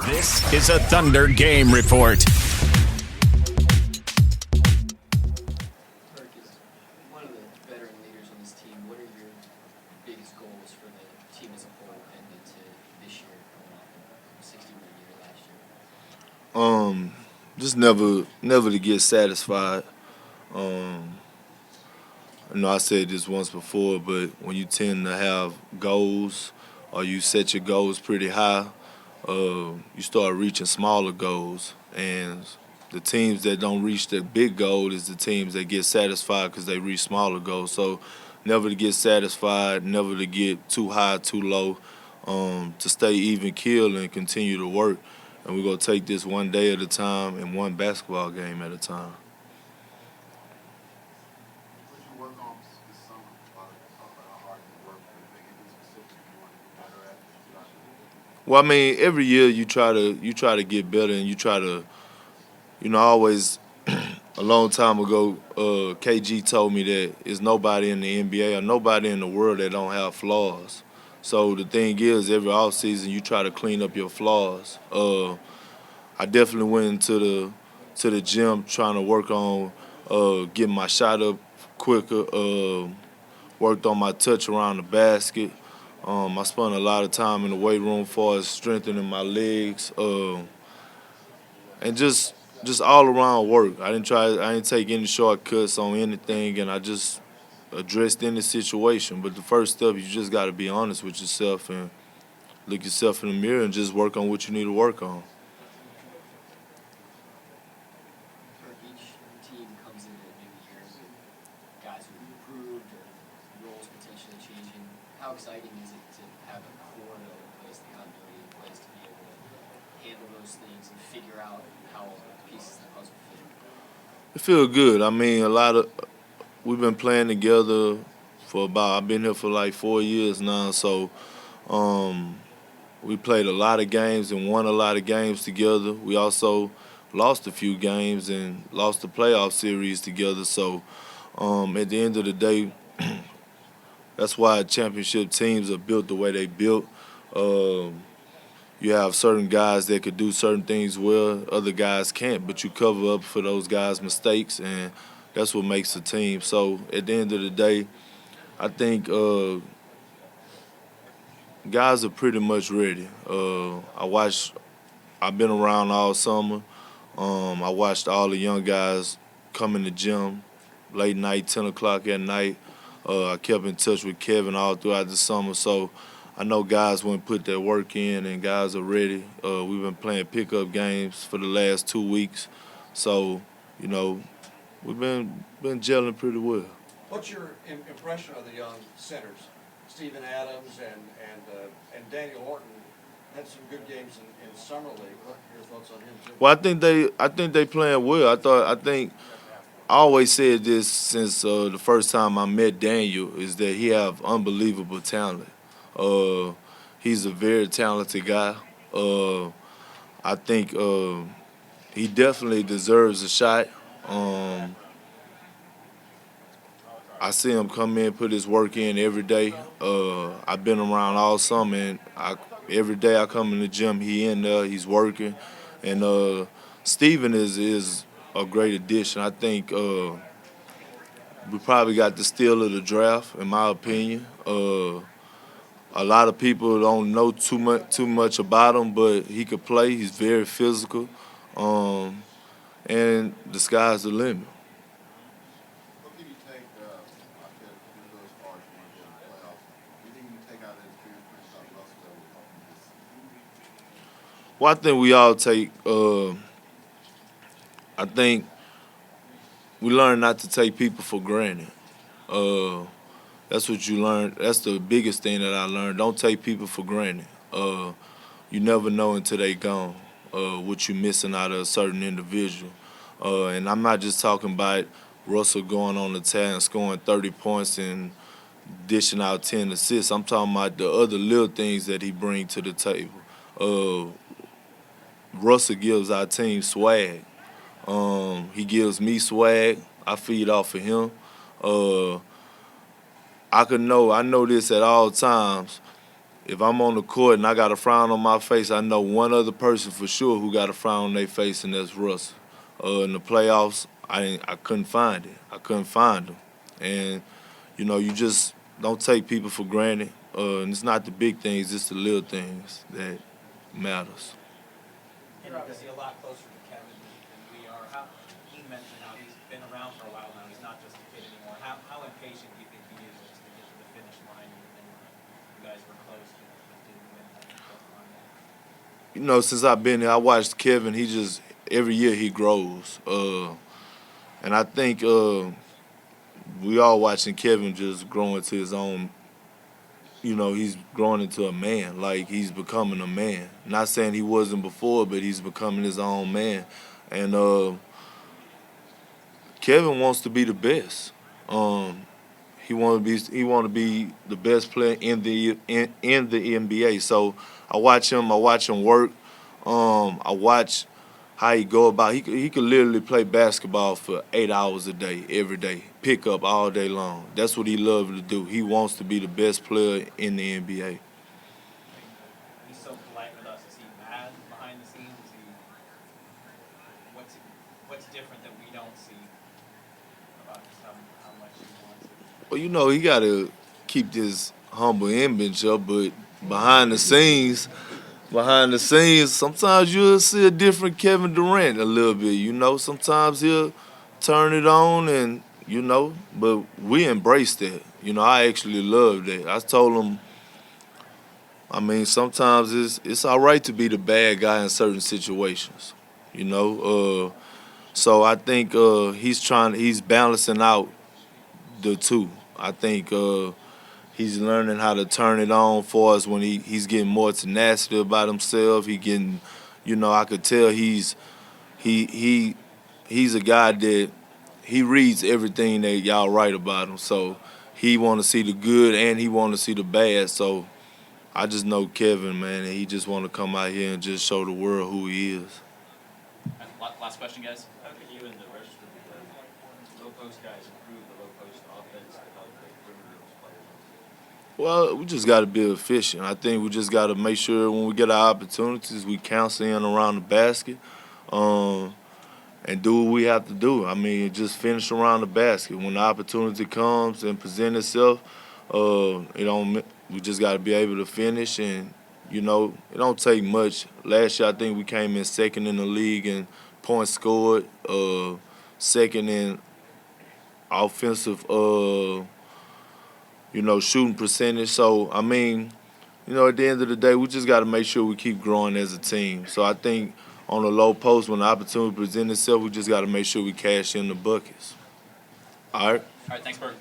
This is a Thunder Game Report. Perk is one of the veteran leaders on this team. What are your biggest goals for the team as a whole and into this year, coming off a 60-win year last year? Just never to get satisfied. I know I said this once before, but when you tend to have goals or you set your goals pretty high, you start reaching smaller goals. And the teams that don't reach the big goal is the teams that get satisfied because they reach smaller goals. So never to get satisfied, never to get too high, too low, to stay even keel and continue to work. And we're going to take this one day at a time and one basketball game at a time. What did you work on this summer? Talk about how hard you work, but anything specific you want to get better at? Well, I mean, every year you try to get better, and you try to, always. A long time ago, KG told me that there's nobody in the NBA or nobody in the world that don't have flaws. So the thing is, every offseason you try to clean up your flaws. I definitely went into the gym trying to work on getting my shot up quicker. Worked on my touch around the basket. I spent a lot of time in the weight room for strengthening my legs, and just all around work. I didn't take any shortcuts on anything, and I just addressed any situation. But the first step, you just got to be honest with yourself and look yourself in the mirror and just work on what you need to work on. Perk, each team comes into a new year with guys who have improved or roles potentially changing. How exciting is it to have a core in place, the continuity in place to be able to handle those things and figure out how all the pieces of the puzzle fit? It feels good. I mean, we've been playing together I've been here for like 4 years now, so we played a lot of games and won a lot of games together. We also lost a few games and lost the playoff series together. So at the end of the day, that's why championship teams are built the way they built. You have certain guys that could do certain things well, other guys can't, but you cover up for those guys' mistakes, and that's what makes a team. So at the end of the day, I think guys are pretty much ready. I've been around all summer. I watched all the young guys come in the gym late night, 10 o'clock at night. I kept in touch with Kevin all throughout the summer. So I know guys want to put their work in and guys are ready. We've been playing pickup games for the last 2 weeks. So, we've been gelling pretty well. What's your impression of the young centers? Steven Adams and Daniel Orton had some good games in summer league. What are your thoughts on him too? Well, I think they playing well. I always said this since the first time I met Daniel is that he have unbelievable talent. He's a very talented guy. I think he definitely deserves a shot. I see him come in, put his work in every day. I've been around all summer, and every day I come in the gym, he in there, he's working. And Steven is a great addition. I think we probably got the steal of the draft, in my opinion. A lot of people don't know too much about him, but he could play. He's very physical, and the sky's the limit. What can you take, I said, you go as far as you want to get in the playoffs. Anything you take out of this experience for yourself, Russell, that will help you this season? Well, I think we all take. I think we learn not to take people for granted. That's what you learn. That's the biggest thing that I learned. Don't take people for granted. You never know until they gone what you're missing out of a certain individual. And I'm not just talking about Russell going on the tear and scoring 30 points and dishing out 10 assists. I'm talking about the other little things that he brings to the table. Russell gives our team swag. He gives me swag. I feed off of him. I know this at all times. if I'm on the court and I got a frown on my face, I know one other person for sure who got a frown on their face, and that's Russ. In the playoffs, I couldn't find it. I couldn't find him. And, you know, you just don't take people for granted. And it's not the big things, it's the little things that matters. You're obviously a lot closer to Kevin than we are. He mentioned how he's been around for a while now. He's not just a kid anymore. How impatient do you think he is just to get to the finish line? And you guys were close to didn't win that line. You know, since I've been here, I watched Kevin. He just every year he grows, and I think we all watching Kevin just grow into his own. You know, he's growing into a man. Like, he's becoming a man. Not saying he wasn't before, but he's becoming his own man. And Kevin wants to be the best. He want to be the best player in the NBA. So I watch him work. I watch how he go about. He could literally play basketball for 8 hours a day, every day, pick up all day long. That's what he loves to do. He wants to be the best player in the NBA. He's so polite with us. Is he mad behind the scenes? Is he what's different that we don't see about just how much he wants it? Well, you know, he got to keep this humble image up, but behind the scenes, sometimes you'll see a different Kevin Durant a little bit, you know. Sometimes he'll turn it on and, you know, but we embrace that. You know, I actually love that. I told him, I mean, sometimes it's all right to be the bad guy in certain situations, you know. So I think he's balancing out the two. I think he's learning how to turn it on for us when he's getting more tenacity about himself. He getting, you know, I could tell he's a guy that he reads everything that y'all write about him. So he want to see the good and he want to see the bad. So I just know Kevin, man, and he just want to come out here and just show the world who he is. Last question, guys. How can you and the rest of the low post guys improve the low post offense to help the perimeter players? Well, we just got to be efficient. I think we just got to make sure when we get our opportunities, we counsel in around the basket and do what we have to do. I mean, just finish around the basket. When the opportunity comes and present itself, we just got to be able to finish. And, you know, it don't take much. Last year, I think we came in second in the league in points scored, second in offensive shooting percentage. So, I mean, you know, at the end of the day, we just got to make sure we keep growing as a team. So I think on the low post, when the opportunity presents itself, we just got to make sure we cash in the buckets. All right? All right, thanks, Bert.